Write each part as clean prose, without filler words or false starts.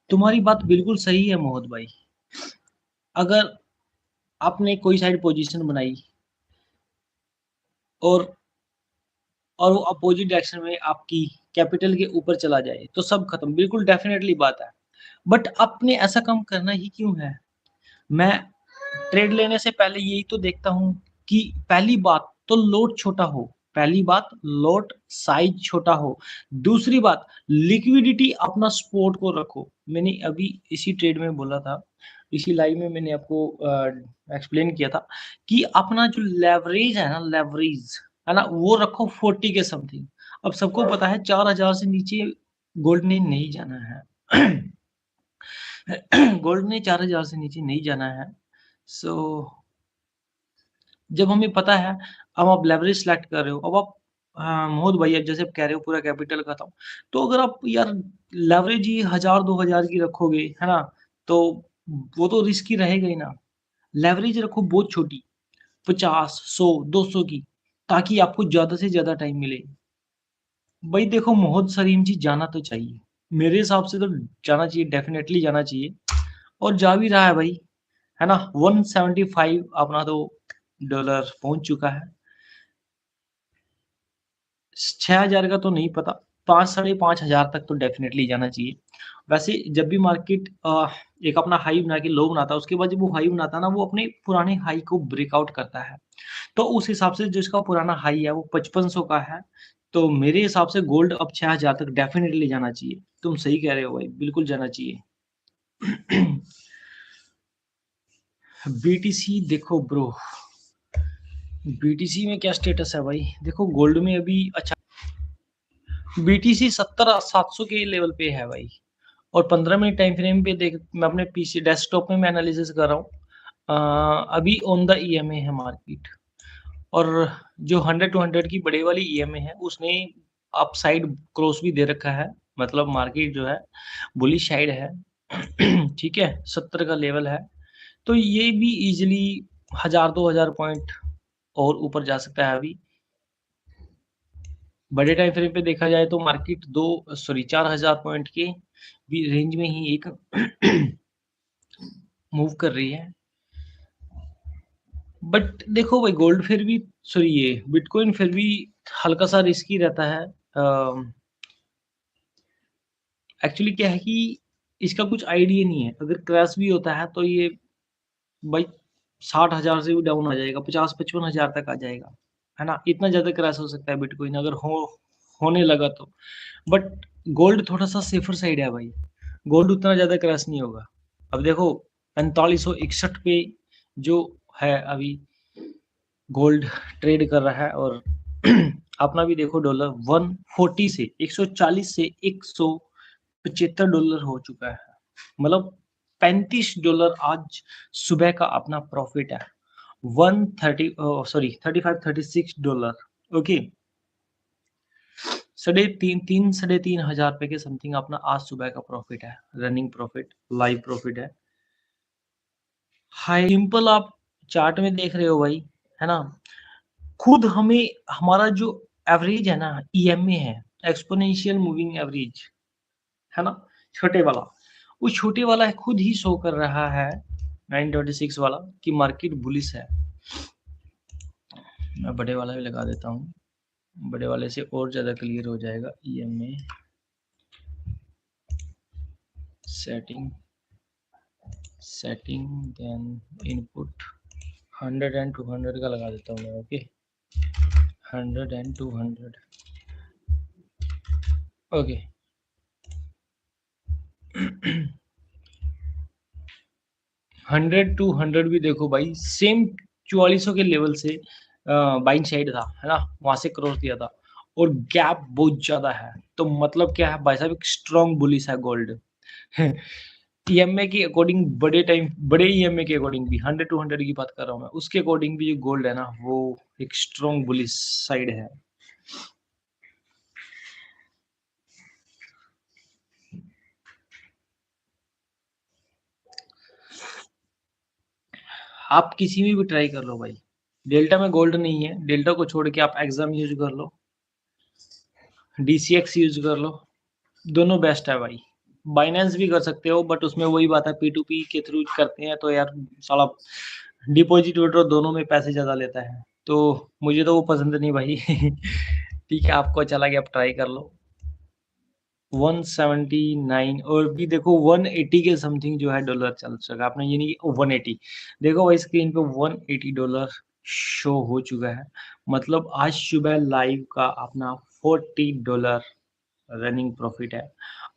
तुम्हारी बात बिल्कुल सही है मोहत भाई। अगर आपने कोई साइड पोजीशन बनाई और वो अपोजिट डायरेक्शन में आपकी कैपिटल के ऊपर चला जाए तो सब खत्म, बिल्कुल डेफिनेटली बात है। बट आपने ऐसा काम करना ही क्यों है? मैं ट्रेड लेने से पहले यही तो देखता हूँ कि पहली बात तो लोट छोटा हो, पहली बात लोट साइज छोटा हो, दूसरी बात लिक्विडिटी अपना सपोर्ट को रखो। मैंने अभी इसी ट्रेड में बोला था, इसी लाइव में मैंने आपको एक्सप्लेन किया था कि अपना जो लेवरेज है ना, लेवरेज है ना, वो रखो 40 के समथिंग। अब सबको पता है 4000 से नीचे गोल्ड ने नहीं जाना है। गोल्ड ने 4000 से नीचे नहीं जाना है। सो जब हमें पता है, अब आप लेवरेज सेलेक्ट कर रहे हो, अब आप मोहित भाई अब जैसे आप कह रहे हो पूरा कैपिटल का था, तो अगर आप यार लेवरेज ही 1000-2000 की रखोगे, है ना, तो वो तो रिस्की रहेगा ही ना। लेवरेज रखो बहुत छोटी, 50, 100, 200 की, ताकि आपको ज़्यादा से ज़्यादा टाइम मिले। भाई देखो मोहम्मद सलीम जी जाना तो चाहिए, मेरे हिसाब से तो जाना चाहिए, डेफिनेटली जाना चाहिए, और जा भी रहा है भाई, है ना। 175 अपना तो डॉलर पहुंच चुका है। 6000 का तो नहीं पता, 5-5.5 हजार तक तो डेफिनेटली जाना चाहिए। वैसे जब भी मार्केट एक अपना हाई बना के लो बनाता है, उसके बाद जब वो हाई बनाता है ना, वो अपने पुराने हाई को ब्रेकआउट करता है। तो उस हिसाब से जो इसका पुराना हाई है वो 5500 का है। तो मेरे हिसाब से गोल्ड अब 6000 तक डेफिनेटली जाना चाहिए। तुम सही कह रहे हो भाई, बिल्कुल जाना चाहिए। बीटीसी देखो ब्रो, बीटीसी में क्या स्टेटस है भाई? देखो गोल्ड में अभी अच्छा, बीटीसी 70-700 के लेवल पे है भाई। और 15 मिनट टाइम फ्रेम पे देख, मैं अपने पीसी डेस्कटॉप में मैं एनालिसिस कर रहा हूँ। अभी ऑन द ईएमए है मार्केट, और जो 100-200 की बड़े वाली ईएमए है उसने अप साइड क्रॉस भी दे रखा है, मतलब मार्केट जो है बुलिश साइड है। ठीक है, 70 का लेवल है, तो ये भी इजीली 1000-2000 पॉइंट और ऊपर जा सकता है अभी। बड़े टाइम फ्रेम पे देखा जाए तो मार्केट 4000 पॉइंट के भी रेंज में ही एक मूव कर रही है। बट देखो भाई गोल्ड फिर भी, सॉरी ये बिटकॉइन फिर भी हल्का सा रिस्की रहता है। एक्चुअली क्या है कि इसका कुछ आइडिया नहीं है, अगर क्रैश भी होता है तो ये भाई 60,000 से भी डाउन आ जाएगा, 50-55 हजार तक आ जाएगा, है ना। इतना ज्यादा क्रैश हो सकता है बिटकॉइन अगर होने लगा तो। बट गोल्ड थोड़ा सा सेफर साइड है भाई, गोल्ड उतना ज्यादा क्रैश नहीं होगा। अब देखो 4561 पे जो है अभी गोल्ड ट्रेड कर रहा है, और अपना भी देखो डॉलर 140 से 140 से $175 हो चुका है। मतलब $35 आज सुबह का अपना प्रॉफिट है। 130 सॉरी $35-36। ओके, साढ़े तीन हजार रुपए के समथिंग अपना आज सुबह का प्रॉफिट है, रनिंग प्रॉफिट, लाइव प्रॉफिट है। हाई सिंपल आप चार्ट में देख रहे हो भाई, है ना। खुद हमें हमारा जो एवरेज है ना, ईएमए है, एक्सपोनेंशियल मूविंग एवरेज, है ना, छोटे वाला, वो छोटे वाला है खुद ही शो कर रहा है 926 वाला कि मार्केट बुलिश है। मैं बड़े वाला भी लगा देता हूँ, बड़े वाले से और ज़्यादा क्लियर हो जाएगा। EMA setting, then input 100 and 200 का लगा देता हूँ मैं। Okay, 100 and 200। ओके, 100-200 भी देखो भाई सेम 4400 के लेवल से बाइंग साइड था, है ना, वहां से क्रॉस दिया था, और गैप बहुत ज्यादा है। तो मतलब क्या है भाई साहब, एक स्ट्रॉन्ग बुलिस है गोल्ड। ईएमए के अकॉर्डिंग, बड़े ईएमए के अकॉर्डिंग भी 100-200 की बात कर रहा हूँ मैं, उसके अकॉर्डिंग भी जो गोल्ड है ना वो एक स्ट्रॉन्ग बुलिस साइड है। आप किसी में भी ट्राई कर लो भाई, डेल्टा में गोल्ड नहीं है, डेल्टा को छोड़ के आप एग्जाम यूज कर लो, डीसीएक्स यूज कर लो, दोनों बेस्ट है भाई। बाइनेंस भी कर सकते हो, बट उसमें वही बात है, P2P के थ्रू करते हैं तो यार साला डिपॉजिट विड्रॉ दोनों में पैसे ज़्यादा लेता है। तो मुझे तो वो पसंद नहीं भाई। ठीक है, आपको अच्छा लगे आप ट्राई कर लो। 179 और भी देखो 180 के समथिंग जो है डॉलर चल चुका है। आपने ये नहीं कि 180, देखो भाई स्क्रीन पे 180 डॉलर शो हो चुका है। मतलब आज सुबह लाइव का अपना 40 डॉलर रनिंग प्रॉफिट है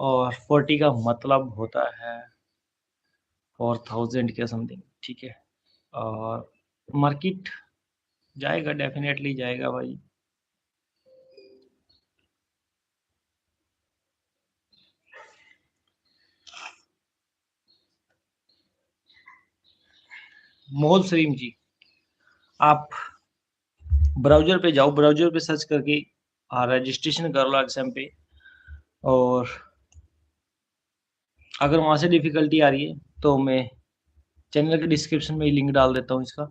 और 40 का मतलब होता है 4000 के समथिंग, ठीक है। और मार्केट जाएगा, डेफिनेटली जाएगा भाई। मोहन सलीम जी, आप ब्राउज़र पे जाओ, ब्राउज़र पे सर्च करके रजिस्ट्रेशन कर लो एक्सएम पे। और अगर वहाँ से डिफ़िकल्टी आ रही है तो मैं चैनल के डिस्क्रिप्शन में ही लिंक डाल देता हूँ इसका,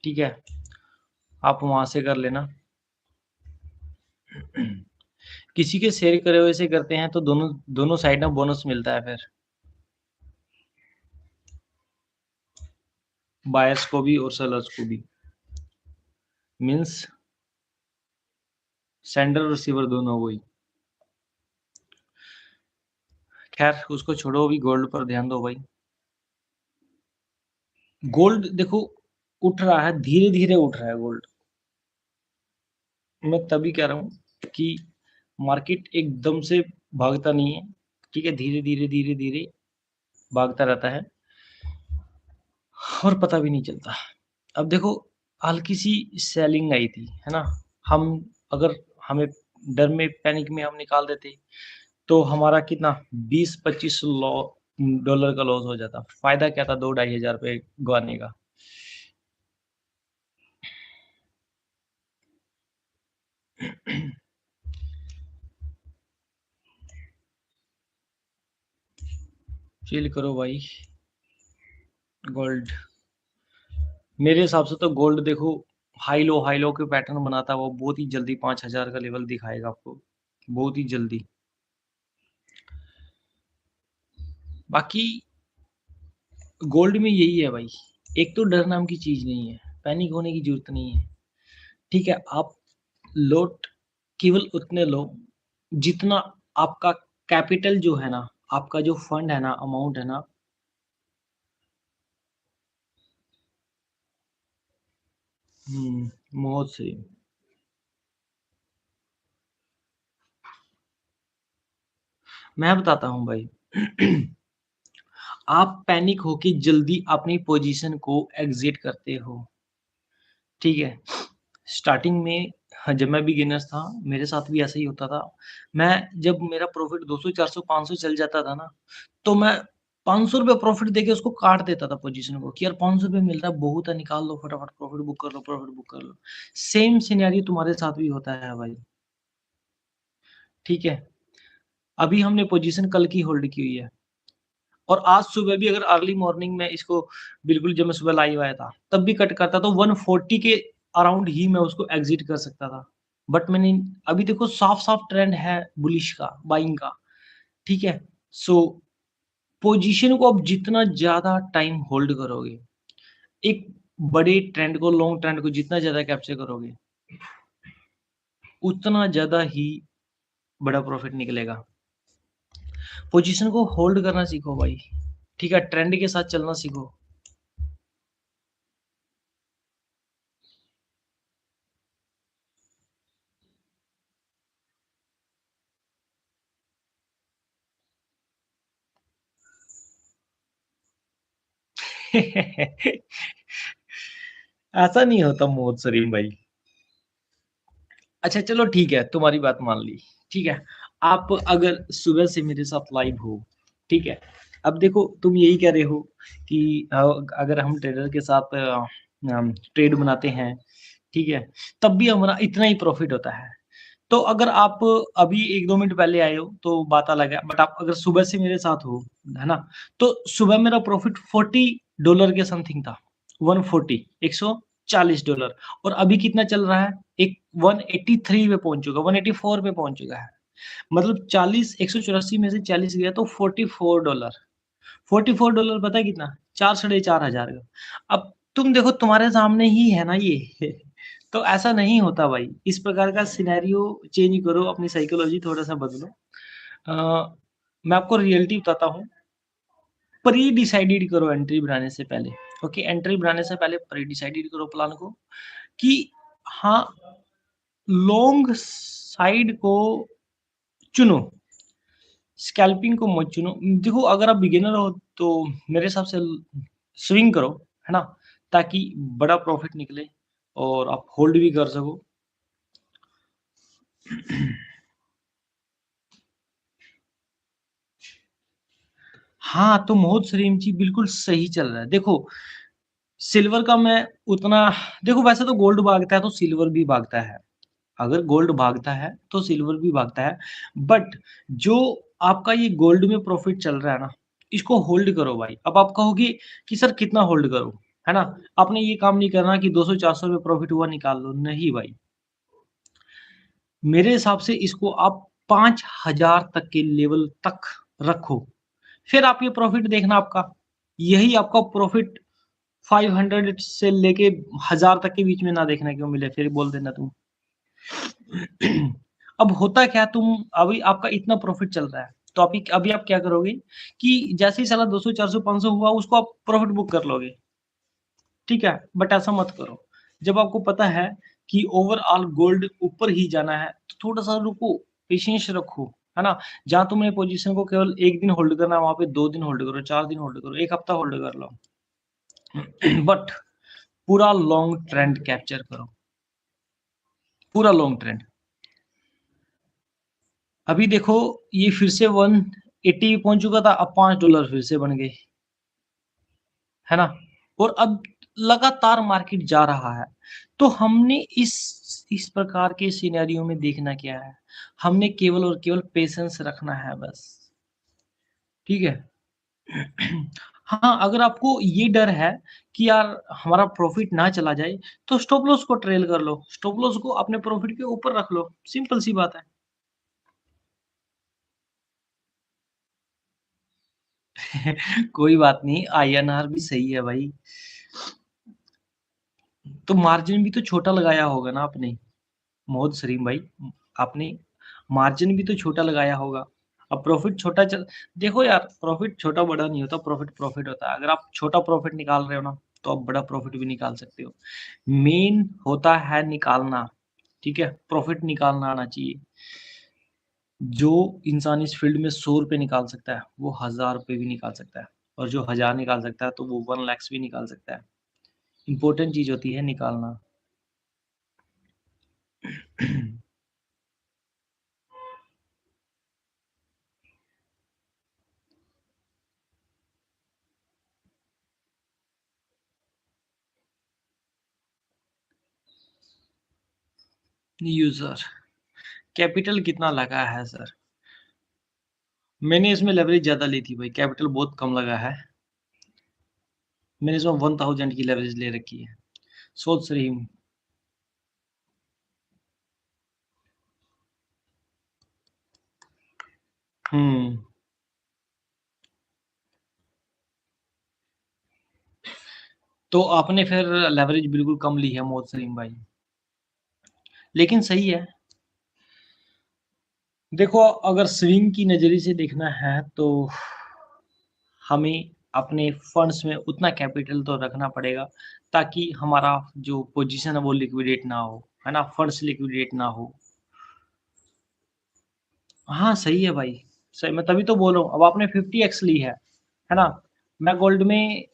ठीक है? आप वहाँ से कर लेना। किसी के शेयर करे हुए से करते हैं तो दोनों दोनों साइड ना बोनस मिलता है फिर, बायर्स को भी और सेलर्स को भी। मीन्स सेंडर और रिसीवर दोनों वही। खैर उसको छोड़ो, अभी गोल्ड पर ध्यान दो भाई। गोल्ड देखो उठ रहा है, धीरे-धीरे उठ रहा है गोल्ड। मैं तभी कह रहा हूँ कि मार्केट एकदम से भागता नहीं है, ठीक है? धीरे-धीरे, धीरे-धीरे भागता रहता है और पता भी नहीं चलता। अब देखो हल्की-सी सेलिंग आई थी, है ना? हम अगर हमें डर में, पैनिक में हम निकाल देते, तो हमारा कितना 20-25 डॉलर का लॉस हो जाता। फ़ायदा क्या था 2 ढाई हज़ार रुपए गँवाने का। चिल करो भाई, गोल्ड मेरे हिसाब से तो गोल्ड देखो हाई लो के पैटर्न बनाता है, वो बहुत ही जल्दी 5000 का लेवल दिखाएगा आपको, बहुत ही जल्दी। बाकी गोल्ड में यही है भाई, एक तो डर नाम की चीज़ नहीं है, पैनिक होने की ज़रूरत नहीं है, ठीक है? आप लोट केवल उतने लो जितना आपका कैपिटल जो है ना, आपका जो फंड है ना, अमाउंट है ना। बहुत सही। मैं बताता हूँ भाई। आप पैनिक होके जल्दी अपनी पोजीशन को एग्ज़िट करते हो, ठीक है? स्टार्टिंग में हाँ, जब मैं बिगिनर्स था, मेरे साथ भी ऐसा ही होता था। मैं जब मेरा प्रॉफ़िट 200, 400, 500 चल जाता था ना, तो मैं ₹500 प्रॉफ़िट देके उसको काट देता था पोज़ीशन को कि यार ₹500 मिल रहा है, बहुत है, निकाल लो फटाफट, प्रॉफ़िट बुक कर लो, प्रॉफ़िट बुक कर लो। सेम सिनेरियो तुम्हारे साथ भी होता है भाई, ठीक है? अभी हमने पोज़ीशन कल की होल्ड की हुई है और आज सुबह भी अगर अर्ली मॉर्निंग में इसको बिल्कुल जब मैं सुबह लाइव आया था, तब भी कट करता तो 140 के अराउंड ही मैं उसको एग्ज़िट कर सकता था। बट मैंने अभी देखो साफ-साफ ट्रेंड है बुलिश का, बाइंग का, ठीक है? सो पोज़ीशन को आप जितना ज़्यादा टाइम होल्ड करोगे, एक बड़े ट्रेंड को, लॉन्ग ट्रेंड को जितना ज़्यादा कैप्चर करोगे, उतना ज़्यादा ही बड़ा प्रॉफ़िट निकलेगा। पोज़ीशन को होल्ड करना सीखो भाई, ठीक है? ट्रेंड के साथ चलना सीखो। ऐसा नहीं होता मोहम्मद सलीम भाई। अच्छा चलो ठीक है, तुम्हारी बात मान ली, ठीक है। आप अगर सुबह से मेरे साथ लाइव हो, ठीक है। अब देखो तुम यही कह रहे हो कि अगर हम ट्रेडर के साथ ट्रेड बनाते हैं, ठीक है, तब भी हमारा इतना ही प्रॉफ़िट होता है। तो अगर आप अभी 1-2 मिनट पहले आए हो तो बात अलग है, बट आप अगर सुबह से मेरे साथ हो, है ना? तो सुबह मेरा प्रॉफ़िट $40 के समथिंग था, 140 $140 और अभी कितना चल रहा है? एक 183 पे पहुँच चुका है, 184 पे पहुँच चुका है। मतलब 40 184 में से 40 गया तो $44। $44 पता है कितना? 4 साढ़े 4,000 का। अब तुम देखो तुम्हारे सामने ही है ना ये। तो ऐसा नहीं होता भाई। इस प्रकार का सिनेरियो चेंज करो, अपनी साइकोलॉजी थोड़ा-सा बदलो। मैं आपको रियलिटी बताता हूँ। प्री डिसाइडेड करो एंट्री बनाने से पहले। ओके, एंट्री बनाने से पहले प्री डिसाइडेड करो प्लान को कि हाँ, लॉन्ग साइड को चुनो, स्कैल्पिंग को मत चुनो। देखो अगर आप बिगिनर हो तो मेरे हिसाब से स्विंग करो, है ना? ताकि बड़ा प्रॉफिट निकले और आप होल्ड भी कर सको। हाँ, तो मोहद सलीम जी बिल्कुल सही चल रहा है। देखो, सिल्वर का मैं उतना देखो वैसे तो गोल्ड भागता है तो सिल्वर भी भागता है। अगर गोल्ड भागता है तो सिल्वर भी भागता है। बट जो आपका ये गोल्ड में प्रॉफिट चल रहा है ना, इसको होल्ड करो भाई। अब आप कहोगे कि सर कितना होल्ड करूँ, है ना? आपने ये काम नहीं करना कि 200-400 में प्रॉफिट हुआ निकाल लो, नहीं भाई। मेरे हिसाब से इसको आप 5,000 तक के लेवल तक रखो। फिर आप ये प्रॉफिट देखना आपका। यही आपका प्रॉफिट 500 से लेके 1000 तक के बीच में ना देखने को मिले, फिर बोल देना तुम। अब होता क्या, तुम अभी आपका इतना प्रॉफिट चल रहा है, तो अभी आप क्या करोगे कि जैसे ही साला 200, 400, 500 हुआ, उसको आप प्रॉफिट बुक कर लोगे, ठीक है? बट ऐसा मत करो। जब आपको पता है कि ओवरऑल गोल्ड ऊपर ही जाना है, तो थोड़ा-सा रुको, पेशेंस रखो, है ना? जहाँ तुमने पोजीशन को केवल 1 दिन होल्ड करना है, वहाँ पे 2 दिन होल्ड करो, 4 दिन होल्ड करो, 1 हफ्ता होल्ड कर लो। बट पूरा लॉन्ग ट्रेंड कैप्चर करो, पूरा लॉन्ग ट्रेंड। अभी देखो ये फिर से 180 पहुँच चुका था, अब $5 फिर से बन गए, है ना? और अब लगातार मार्केट जा रहा है। तो हमने इस प्रकार के सिनेरियो में देखना क्या है? हमने केवल और केवल पेशेंस रखना है बस, ठीक है? हाँ, अगर आपको ये डर है कि यार हमारा प्रॉफ़िट ना चला जाए, तो स्टॉप लॉस को ट्रेल कर लो। स्टॉप लॉस को अपने प्रॉफ़िट के ऊपर रख लो, सिंपल सी बात है। कोई बात नहीं, आईएनआर भी सही है भाई। तो मार्जिन भी तो छोटा लगाया होगा ना आपने, मोहम्मद सलीम भाई, आपने मार्जिन भी तो छोटा लगाया होगा। अब प्रॉफ़िट छोटा चल देखो यार, प्रॉफ़िट छोटा-बड़ा नहीं होता, प्रॉफ़िट प्रॉफ़िट होता है। अगर आप छोटा प्रॉफ़िट निकाल रहे हो ना, तो आप बड़ा प्रॉफ़िट भी निकाल सकते हो। मेन होता है निकालना, ठीक है? प्रॉफ़िट निकालना आना चाहिए। जो इंसान इस फ़ील्ड में ₹100 निकाल सकता है, वो ₹1000 भी निकाल सकता है, और जो 1000 निकाल सकता है, तो वो 1 लाख भी निकाल सकता है। इम्पोर्टेंट चीज़ होती है निकालना। यूज़र कैपिटल कितना लगा है सर? मैंने इसमें लेवरेज ज़्यादा ली थी भाई, कैपिटल बहुत कम लगा है। मैंने इसमें 1000 की लेवरेज ले रखी है। सोच रही हूँ। हुँ, तो आपने फिर लेवरेज बिल्कुल कम ली है मोहतरम भाई। लेकिन सही है। देखो अगर स्विंग की नज़रिए से देखना है तो हमें अपने फंड्स में उतना कैपिटल तो रखना पड़ेगा, ताकि हमारा जो पोजीशन है वो लिक्विडेट ना हो, है ना? फंड्स लिक्विडेट ना हो। हाँ, सही है भाई। सही, मैं तभी तो बोल रहा हूँ। अब आपने 50x ली है ना? मैं गोल्ड में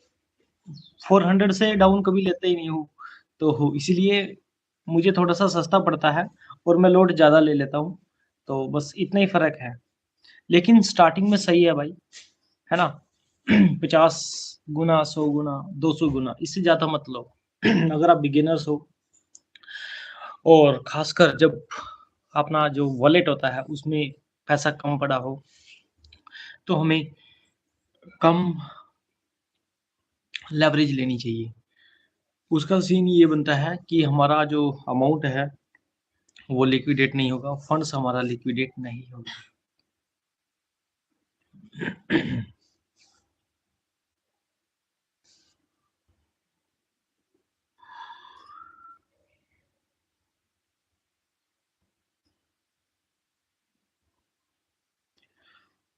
400 से डाउन कभी लेता ही नहीं हूँ। तो इसीलिए मुझे थोड़ा-सा सस्ता पड़ता है और मैं लॉट ज़्यादा ले लेता हूँ। तो बस इतना ही फ़र्क है। लेकिन स्टार्टिंग में सही है भाई, है ना? 50 गुना, 100 गुना, 200 गुना, इससे ज़्यादा मत लो। अगर आप बिगिनर्स हो और ख़ासकर जब अपना जो वॉलेट होता है उसमें पैसा कम पड़ा हो, तो हमें कम लेवरेज लेनी चाहिए। उसका सीन ये बनता है कि हमारा जो अमाउंट है वो लिक्विडेट नहीं होगा, फंड्स हमारा लिक्विडेट नहीं होगा।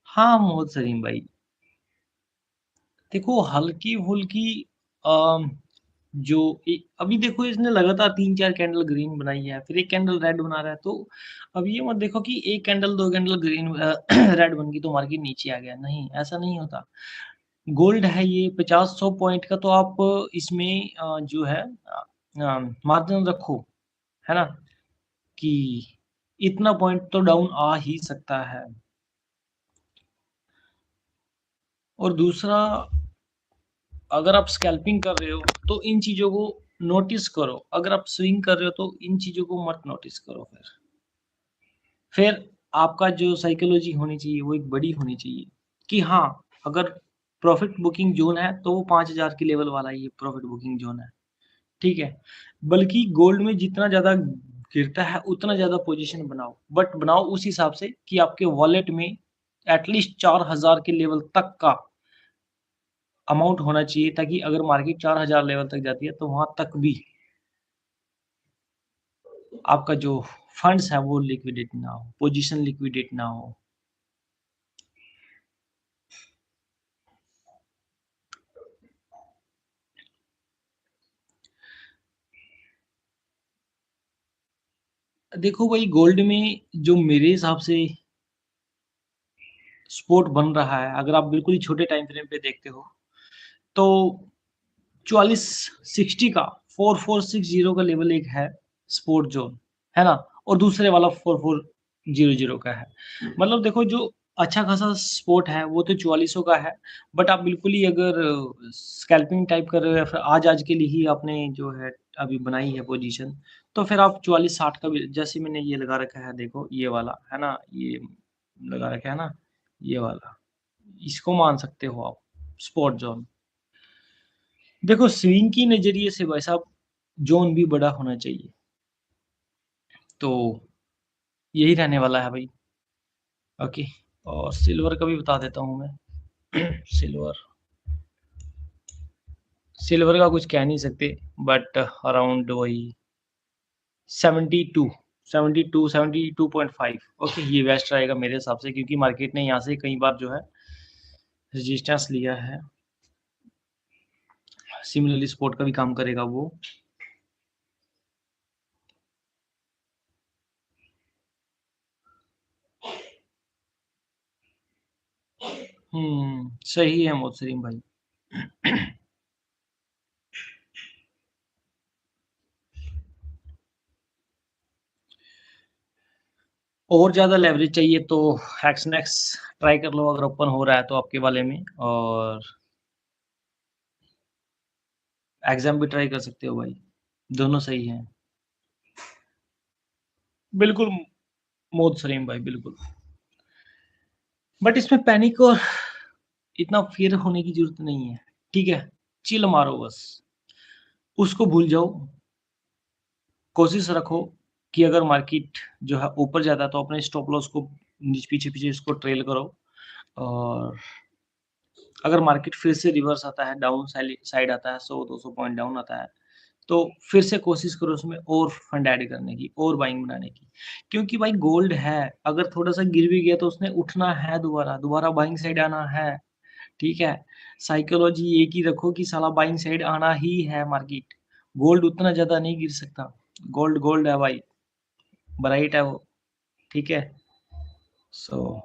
हाँ, मोहम्मद सलीम भाई, देखो हल्की-फुल्की अम, जो अभी देखो इसने लगातार 3-4 कैंडल ग्रीन बनाई है, फिर 1 कैंडल रेड बना रहा है, तो अब ये मत देखो कि 1 कैंडल 2 कैंडल ग्रीन रेड बन गई तो मार्केट नीचे आ गया, नहीं, ऐसा नहीं होता। गोल्ड है ये 50-100 पॉइंट का, तो आप इसमें जो है मार्जिन रखो, है ना? कि इतना पॉइंट तो डाउन आ ही सकता है। और दूसरा, अगर आप स्कैल्पिंग कर रहे हो तो इन चीज़ों को नोटिस करो, अगर आप स्विंग कर रहे हो तो इन चीज़ों को मत नोटिस करो फिर आपका जो साइकोलॉजी होनी चाहिए वो एक बड़ी होनी चाहिए कि हाँ, अगर प्रॉफिट बुकिंग ज़ोन है तो वो 5000 की लेवल वाला ही प्रॉफिट बुकिंग ज़ोन है, ठीक है? बल्कि गोल्ड में जितना ज़्यादा गिरता है उतना ज़्यादा पोज़ीशन बनाओ, बट बनाओ उस हिसाब से कि आपके वॉलेट में एटलीस्ट 4000 के लेवल तक का अमाउंट होना चाहिए, ताकि अगर मार्केट 4000 लेवल तक जाती है तो वहाँ तक भी आपका जो फंड्स है वो लिक्विडेट ना हो, पोजीशन लिक्विडेट ना हो। देखो भाई, गोल्ड में जो मेरे हिसाब से सपोर्ट बन रहा है, अगर आप बिल्कुल ही छोटे टाइम फ्रेम पे देखते हो, तो 4460 का 4460 का लेवल एक है सपोर्ट ज़ोन, है ना? और दूसरे वाला 4400 का है। मतलब देखो, जो अच्छा खासा सपोर्ट है वो तो 4400 का है, बट आप बिल्कुल ही अगर स्कैल्पिंग टाइप कर रहे हो या फिर आज-आज के लिए ही आपने जो है अभी बनाई है पोजीशन, तो फिर आप 4460 का भी, जैसे मैंने ये लगा रखा है देखो, ये वाला, है ना? ये लगा रखा है ना? ये वाला, इसको मान सकते हो आप सपोर्ट ज़ोन। देखो, स्विंग की नज़रिए से भाई साहब ज़ोन भी बड़ा होना चाहिए, तो यही रहने वाला है भाई। ओके, और सिल्वर का भी बता देता हूँ मैं। सिल्वर सिल्वर का कुछ कह नहीं सकते, बट अराउंड वही 72 72 72.5। ओके, ये बेस्ट रहेगा मेरे हिसाब से, क्योंकि मार्केट ने यहाँ से कई बार जो है रेजिस्टेंस लिया है। सिमिलरली सपोर्ट का भी काम करेगा वो। सही है मोहतरीम भाई। और ज़्यादा लेवरेज चाहिए तो हैक्सनैक्स ट्राई कर लो, अगर ओपन हो रहा है तो आपके वाले में, और एग्ज़ाम भी ट्राई कर सकते हो भाई, दोनों सही हैं। बिल्कुल मोहत सलीम भाई, बिल्कुल। बट इसमें पैनिक और इतना फ़ियर होने की ज़रूरत नहीं है, ठीक है? चिल मारो बस, उसको भूल जाओ, कोशिश रखो कि अगर मार्केट जो है ऊपर जाता है तो अपने स्टॉप लॉस को पीछे-पीछे इसको ट्रेल करो, और अगर मार्केट फिर से रिवर्स आता है, डाउन साइड आता है, 100-200 पॉइंट डाउन आता है, तो फिर से कोशिश करो उसमें और फंड ऐड करने की, और बाइंग बनाने की। क्योंकि भाई गोल्ड है, अगर थोड़ा-सा गिर भी गया तो उसने उठना है दोबारा, दोबारा बाइंग साइड आना है, ठीक है? साइकोलॉजी एक ही रखो कि साला बाइंग साइड आना ही है मार्केट। गोल्ड उतना ज़्यादा नहीं गिर सकता। गोल्ड गोल्ड है भाई, ब्राइट है वो, ठीक है? सो